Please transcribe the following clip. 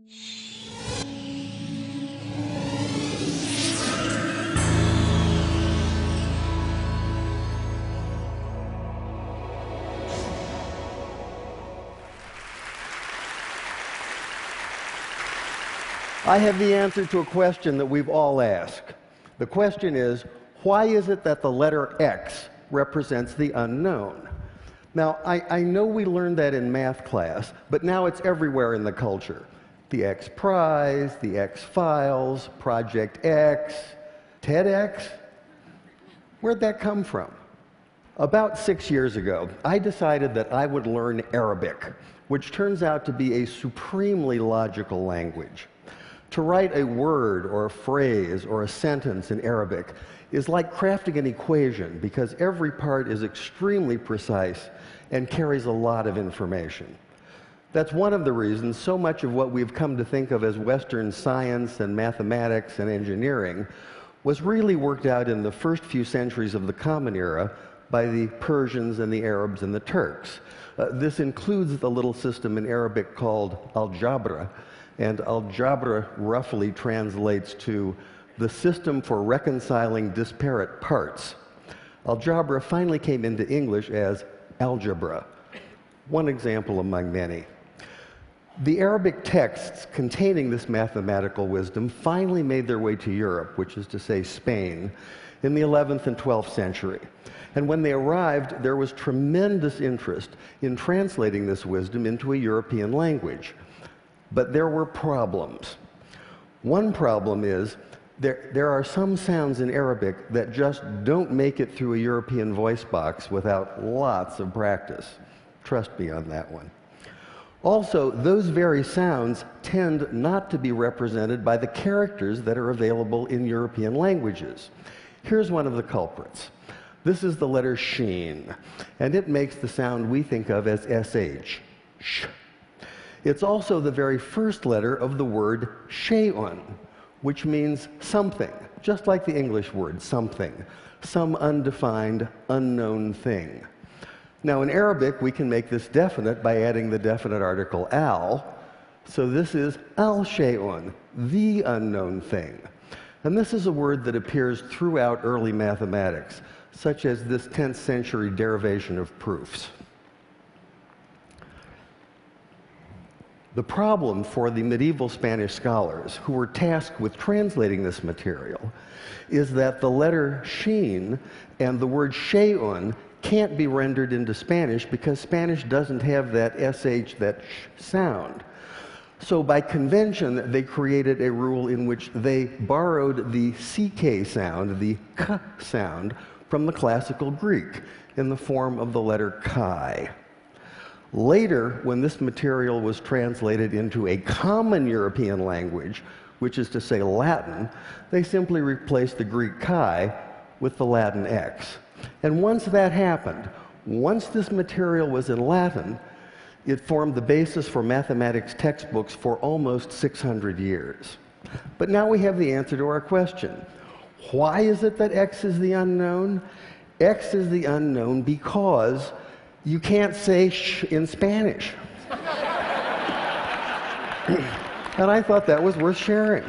I have the answer to a question that we've all asked. The question is, why is it that the letter X represents the unknown? Now, I know we learned that in math class, but now it's everywhere in the culture. The X Prize, the X Files, Project X, TEDx. Where'd that come from? About 6 years ago, I decided that I would learn Arabic, which turns out to be a supremely logical language. To write a word or a phrase or a sentence in Arabic is like crafting an equation because every part is extremely precise and carries a lot of information. That's one of the reasons so much of what we've come to think of as Western science and mathematics and engineering was really worked out in the first few centuries of the Common Era by the Persians and the Arabs and the Turks. This includes the little system in Arabic called algebra, and algebra roughly translates to the system for reconciling disparate parts. Algebra finally came into English as algebra, one example among many. The Arabic texts containing this mathematical wisdom finally made their way to Europe, which is to say Spain, in the 11th and 12th century. And when they arrived, there was tremendous interest in translating this wisdom into a European language. But there were problems. One problem is there are some sounds in Arabic that just don't make it through a European voice box without lots of practice. Trust me on that one. Also, those very sounds tend not to be represented by the characters that are available in European languages. Here's one of the culprits. This is the letter sheen, and it makes the sound we think of as sh. Sh. It's also the very first letter of the word shay'un, which means something, just like the English word something, some undefined, unknown thing. Now, in Arabic, we can make this definite by adding the definite article al, so this is al-shay'un, the unknown thing. And this is a word that appears throughout early mathematics, such as this 10th century derivation of proofs. The problem for the medieval Spanish scholars who were tasked with translating this material is that the letter sheen and the word shay'un can't be rendered into Spanish because Spanish doesn't have that sh, that sh sound. So by convention, they created a rule in which they borrowed the ck sound, the k sound, from the classical Greek in the form of the letter chi. Later, when this material was translated into a common European language, which is to say Latin, they simply replaced the Greek chi with the Latin x. And once that happened, once this material was in Latin, it formed the basis for mathematics textbooks for almost 600 years. But now we have the answer to our question. Why is it that x is the unknown? X is the unknown because you can't say sh in Spanish. And I thought that was worth sharing.